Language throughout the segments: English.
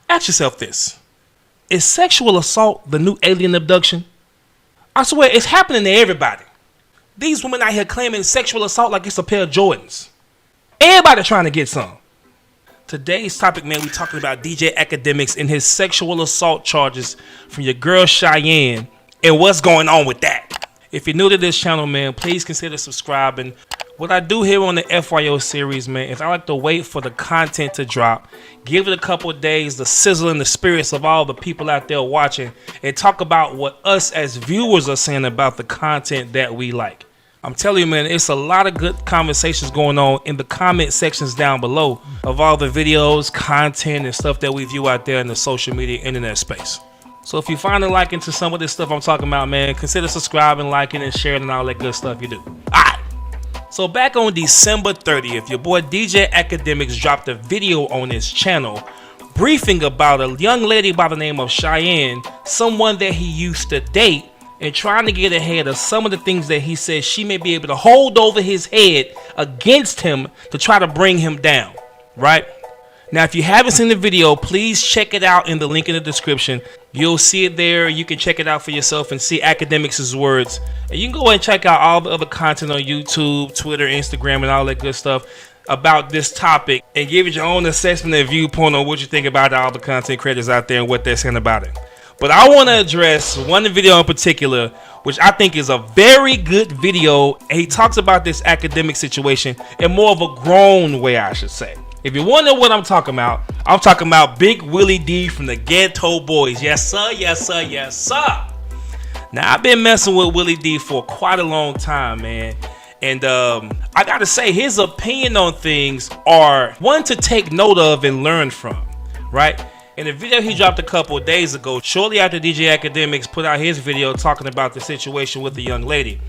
Ask yourself this. Is sexual assault the new alien abduction? I swear, it's happening to everybody. These women out here claiming sexual assault like it's a pair of Jordans. Everybody trying to get some. Today's topic, man, we talking about DJ Akademiks and his sexual assault charges from your girl Cheyenne and what's going on with that. If you're new to this channel, man, please consider subscribing. What I do here on the FYO series, man, is I like to wait for the content to drop, give it a couple of days, the sizzle and the spirits of all the people out there watching, and talk about what us as viewers are saying about the content that we like. I'm telling you, man, it's a lot of good conversations going on in the comment sections down below of all the videos, content, and stuff that we view out there in the social media internet space. So if you find a liking to some of this stuff I'm talking about, man, consider subscribing, liking, and sharing, and all that good stuff you do. Alright. So back on December 30th, your boy DJ Akademiks dropped a video on his channel briefing about a young lady by the name of Cheyenne, someone that he used to date, and trying to get ahead of some of the things that he says she may be able to hold over his head against him to try to bring him down, right? Now, if you haven't seen the video, please check it out in the link in the description. You'll see it there. You can check it out for yourself and see Akademiks' words. And you can go and check out all the other content on YouTube, Twitter, Instagram, and all that good stuff about this topic and give it your own assessment and viewpoint on what you think about all the content creators out there and what they're saying about it. But I want to address one video in particular, which I think is a very good video. And he talks about this academic situation in more of a grown way, I should say. If you want to know what I'm talking about Big Willie D from the Ghetto Boys. Yes, sir, yes, sir, yes, sir. Now, I've been messing with Willie D for quite a long time, man. And I got to say, his opinion on things are one to take note of and learn from, right? In the video he dropped a couple of days ago, shortly after DJ Akademiks put out his video talking about the situation with the young lady,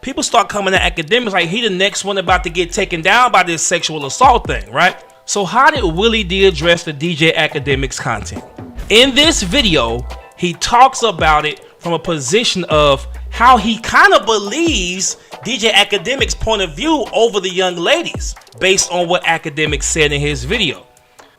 people start coming to Akademiks like he the next one about to get taken down by this sexual assault thing, right? So how did Willie D address the DJ Akademiks content? In this video, he talks about it from a position of how he kind of believes DJ Akademiks' point of view over the young ladies based on what Akademiks said in his video.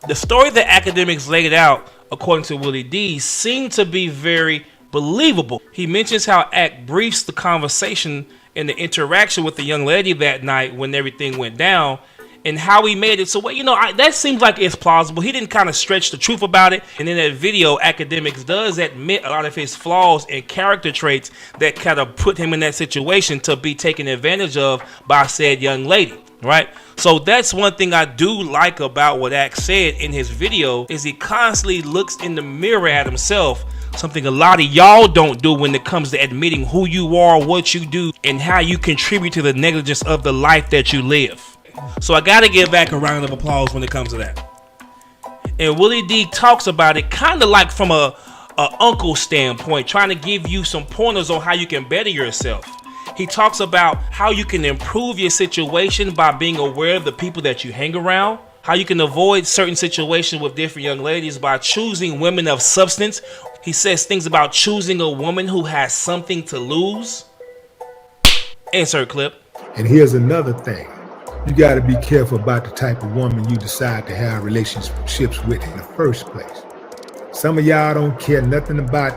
The story that Akademiks laid out, according to Willie D, seemed to be very believable. He mentions how Ak briefs the conversation and the interaction with the young lady that night when everything went down, and how he made it. So, well, you know, that seems like it's plausible. He didn't kind of stretch the truth about it. And in that video, Akademiks does admit a lot of his flaws and character traits that kind of put him in that situation to be taken advantage of by said young lady, right? So that's one thing I do like about what Ak said in his video, is he constantly looks in the mirror at himself, something a lot of y'all don't do when it comes to admitting who you are, what you do, and how you contribute to the negligence of the life that you live. So I gotta give back a round of applause when it comes to that. And Willie D talks about it kind of like from a uncle standpoint, trying to give you some pointers on how you can better yourself. He talks about how you can improve your situation by being aware of the people that you hang around, how you can avoid certain situations with different young ladies by choosing women of substance. He says things about choosing a woman who has something to lose. Insert clip. And here's another thing. You got to be careful about the type of woman you decide to have relationships with in the first place. Some of y'all don't care nothing about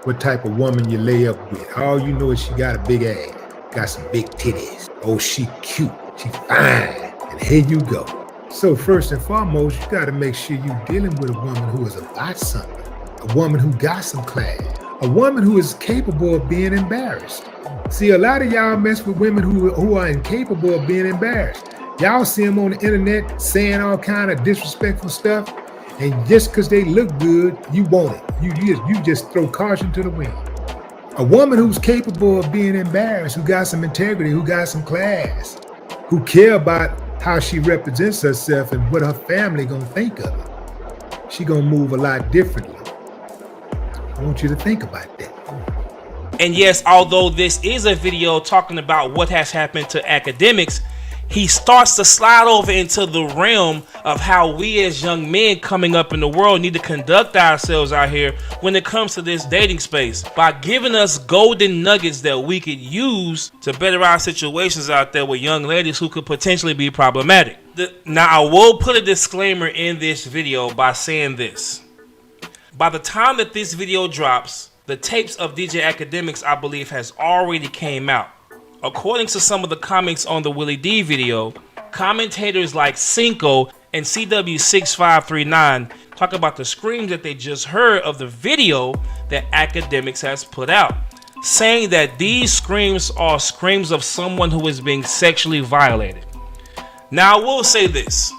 what type of woman you lay up with. All you know is she got a big ass, got some big titties. Oh, she cute, she fine, and here you go. So first and foremost, you got to make sure you're dealing with a woman who is about something, a woman who got some class, a woman who is capable of being embarrassed. See, a lot of y'all mess with women who are incapable of being embarrassed. Y'all see them on the internet saying all kind of disrespectful stuff, and just because they look good, you want it. You just throw caution to the wind. A woman who's capable of being embarrassed, who got some integrity, who got some class, who care about how she represents herself and what her family gonna think of her, she gonna move a lot differently. I want you to think about that. And yes, although this is a video talking about what has happened to Akademiks, he starts to slide over into the realm of how we as young men coming up in the world need to conduct ourselves out here when it comes to this dating space, by giving us golden nuggets that we could use to better our situations out there with young ladies who could potentially be problematic. Now, I will put a disclaimer in this video by saying this. By the time that this video drops, the tapes of DJ Akademiks, I believe, has already came out. According to some of the comments on the Willie D video, commentators like Cinco and CW6539 talk about the screams that they just heard of the video that Akademiks has put out, saying that these screams are screams of someone who is being sexually violated. Now, I will say this.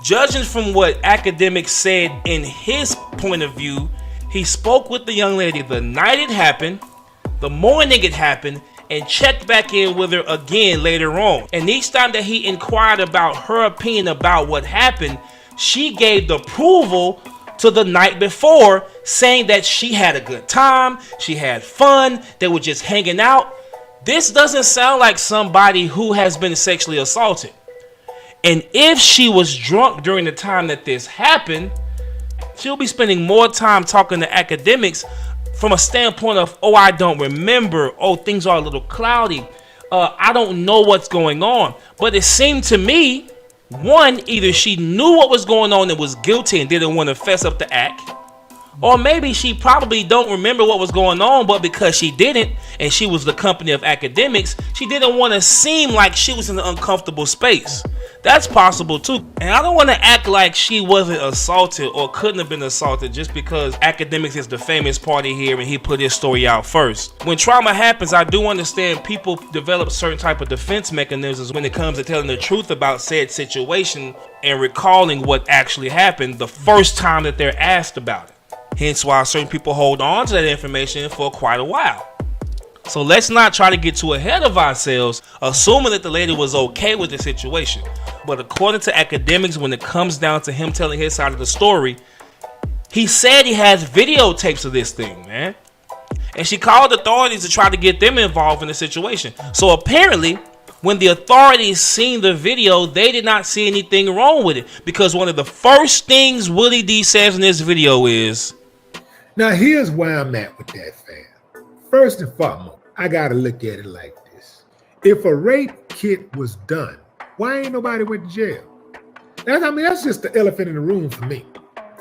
Judging from what Akademiks said in his point of view, he spoke with the young lady the night it happened, the morning it happened, and checked back in with her again later on. And each time that he inquired about her opinion about what happened, she gave the approval to the night before, saying that she had a good time, she had fun, they were just hanging out. This doesn't sound like somebody who has been sexually assaulted. And if she was drunk during the time that this happened, she'll be spending more time talking to Akademiks from a standpoint of, oh, I don't remember, oh, things are a little cloudy, I don't know what's going on. But it seemed to me, one, either she knew what was going on and was guilty and didn't want to fess up the act, or maybe she probably don't remember what was going on, but because she didn't, and she was the company of Akademiks, she didn't want to seem like she was in an uncomfortable space. That's possible too. And I don't want to act like she wasn't assaulted or couldn't have been assaulted just because Akademiks is the famous party here and he put his story out first. When trauma happens, I do understand people develop certain type of defense mechanisms when it comes to telling the truth about said situation and recalling what actually happened the first time that they're asked about it. Hence why certain people hold on to that information for quite a while. So let's not try to get too ahead of ourselves, assuming that the lady was okay with the situation. But according to Akademiks, when it comes down to him telling his side of the story, he said he has videotapes of this thing, man. And she called authorities to try to get them involved in the situation. So apparently, when the authorities seen the video, they did not see anything wrong with it. Because one of the first things Willie D says in this video is, now here's where I'm at with that, fam. First and foremost, I gotta look at it like this. If a rape kit was done, why ain't nobody went to jail? That's just the elephant in the room for me.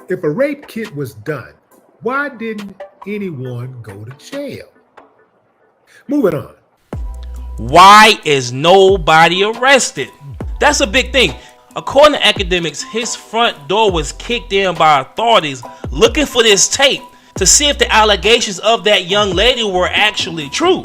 If a rape kit was done, why didn't anyone go to jail? Moving on. Why is nobody arrested? That's a big thing. According to Akademiks, his front door was kicked in by authorities looking for this tape to see if the allegations of that young lady were actually true.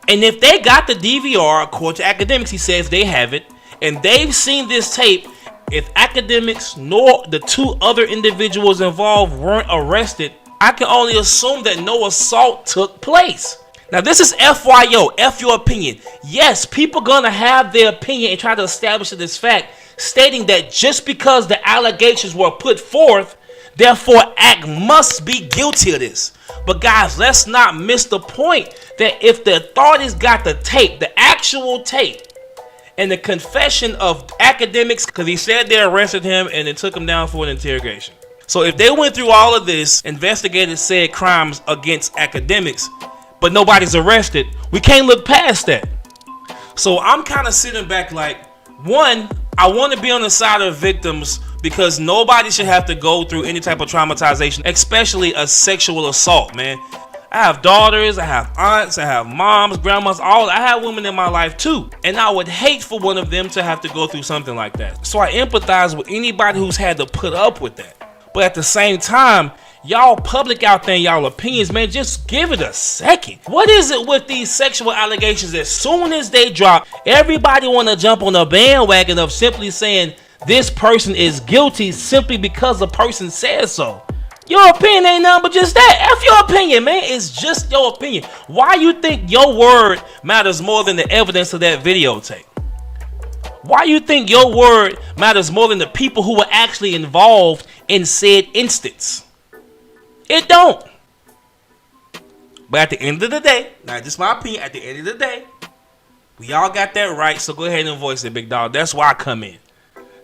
And if they got the DVR, according to Akademiks, he says they have it, and they've seen this tape, if Akademiks nor the two other individuals involved weren't arrested, I can only assume that no assault took place. Now this is FYO, F your opinion. Yes, people gonna have their opinion and try to establish this fact, stating that just because the allegations were put forth, therefore Ak must be guilty of this. But guys, let's not miss the point that if the authorities got the tape, the actual tape, and the confession of Akademiks, because he said they arrested him and then took him down for an interrogation. So if they went through all of this, investigated said crimes against Akademiks, but nobody's arrested, we can't look past that. So I'm kind of sitting back like, one, I want to be on the side of victims because nobody should have to go through any type of traumatization, especially a sexual assault, man. I have daughters, I have aunts, I have moms, grandmas, I have women in my life too. And I would hate for one of them to have to go through something like that. So I empathize with anybody who's had to put up with that. But at the same time, y'all public out there, y'all opinions, man, just give it a second. What is it with these sexual allegations? As soon as they drop, everybody want to jump on the bandwagon of simply saying this person is guilty simply because the person says so. Your opinion ain't nothing but just that. F your opinion, man. It's just your opinion. Why you think your word matters more than the evidence of that videotape? Why you think your word matters more than the people who were actually involved in said instance? It don't. But at the end of the day, now just my opinion, at the end of the day, we all got that right, so go ahead and voice it, big dog. That's why I come in.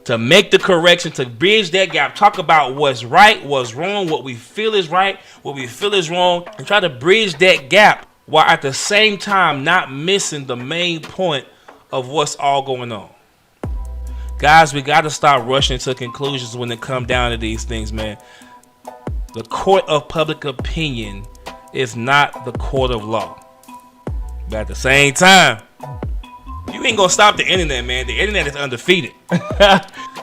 To make the correction, to bridge that gap, talk about what's right, what's wrong, what we feel is right, what we feel is wrong, and try to bridge that gap while at the same time not missing the main point of what's all going on. Guys, we got to stop rushing to conclusions when it comes down to these things, man. The court of public opinion is not the court of law. But at the same time, you ain't gonna stop the internet, man. The internet is undefeated.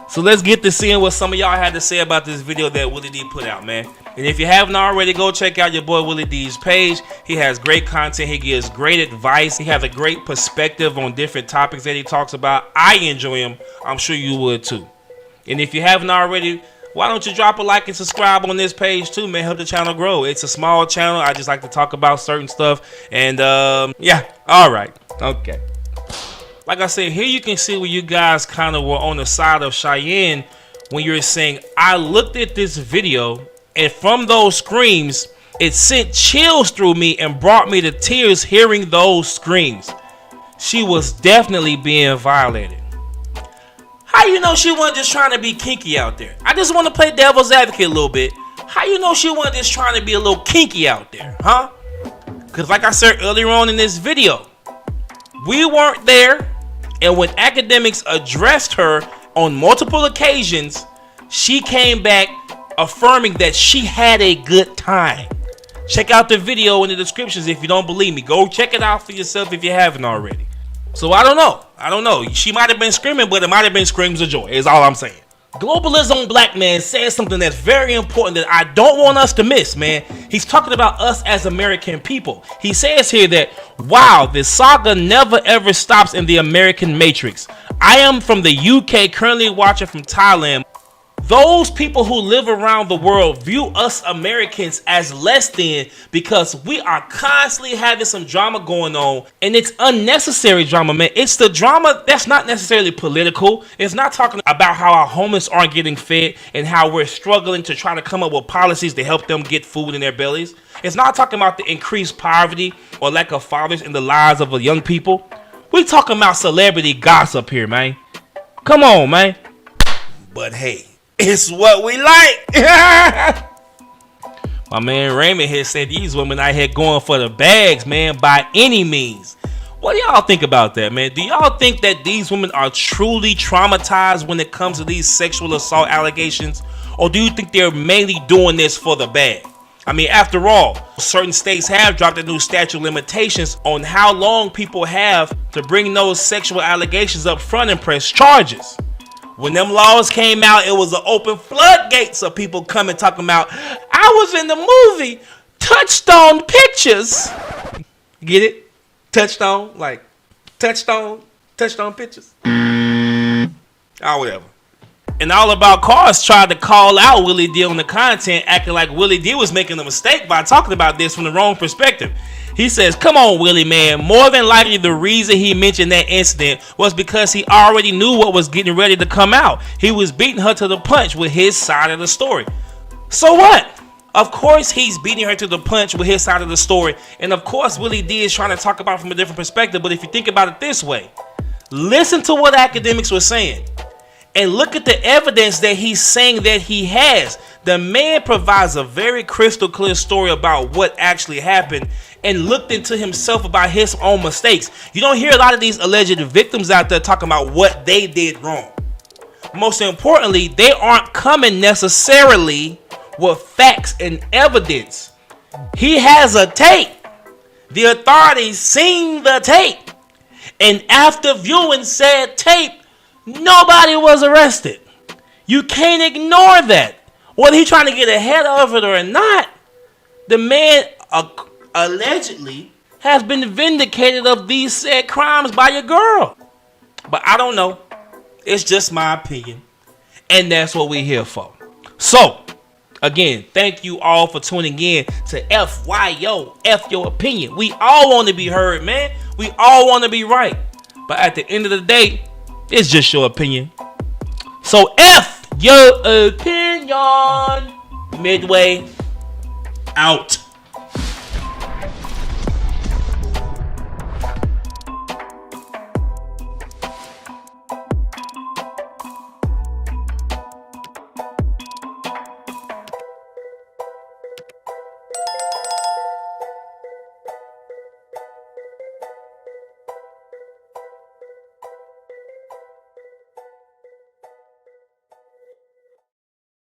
So let's get to seeing what some of y'all had to say about this video that Willie D put out, man. And if you haven't already, go check out your boy Willie D's page. He has great content. He gives great advice. He has a great perspective on different topics that he talks about. I enjoy him. I'm sure you would too. And if you haven't already, why don't you drop a like and subscribe on this page too, man? Help the channel grow. It's a small channel. I just like to talk about certain stuff. And yeah, all right, okay. Like I said, here you can see where you guys kind of were on the side of Cheyenne when you're saying, I looked at this video and from those screams, it sent chills through me and brought me to tears hearing those screams. She was definitely being violated. How you know she wasn't just trying to be kinky out there? I just want to play devil's advocate a little bit. How you know she wasn't just trying to be a little kinky out there, huh? Because like I said earlier on in this video, we weren't there. And when Akademiks addressed her on multiple occasions, she came back affirming that she had a good time. Check out the video in the descriptions if you don't believe me. Go check it out for yourself if you haven't already. So I don't know. She might have been screaming, but it might have been screams of joy, is all I'm saying. Globalism Black Man says something that's very important that I don't want us to miss, man. He's talking about us as American people. He says here that, wow, this saga never ever stops in the American Matrix. I am from the UK, currently watching from Thailand. Those people who live around the world view us Americans as less than because we are constantly having some drama going on, and it's unnecessary drama, man. It's the drama that's not necessarily political. It's not talking about how our homeless aren't getting fed and how we're struggling to try to come up with policies to help them get food in their bellies. It's not talking about the increased poverty or lack of fathers in the lives of the young people. We're talking about celebrity gossip here, man. Come on, man. But hey, it's what we like. My man Raymond here said these women out here going for the bags, man, by any means. What do y'all think about that, man? Do y'all think that these women are truly traumatized when it comes to these sexual assault allegations? Or do you think they're mainly doing this for the bag? I mean, after all, certain states have dropped a new statute of limitations on how long people have to bring those sexual allegations up front and press charges. When them laws came out, it was an open floodgates of people coming talking about, I was in the movie Touchstone Pictures. Get it? Touchstone? Like, Touchstone Pictures? Oh, whatever. And All About Cars tried to call out Willie D on the content, acting like Willie D was making a mistake by talking about this from the wrong perspective. He says, come on, Willie, man. More than likely, the reason he mentioned that incident was because he already knew what was getting ready to come out. He was beating her to the punch with his side of the story. So what? Of course, he's beating her to the punch with his side of the story. And of course, Willie D is trying to talk about it from a different perspective. But if you think about it this way, listen to what Akademiks was saying. And look at the evidence that he's saying that he has. The man provides a very crystal clear story about what actually happened and looked into himself about his own mistakes. You don't hear a lot of these alleged victims out there talking about what they did wrong. Most importantly, they aren't coming necessarily with facts and evidence. He has a tape. The authorities seen the tape. And after viewing said tape, nobody was arrested. You can't ignore that. Whether he's trying to get ahead of it or not, the man allegedly has been vindicated of these said crimes by your girl. But I don't know. It's just my opinion. And that's what we're here for. So, again, thank you all for tuning in to FYO, F Your Opinion. We all want to be heard, man. We all want to be right. But at the end of the day, it's just your opinion. So F your opinion. Midway out.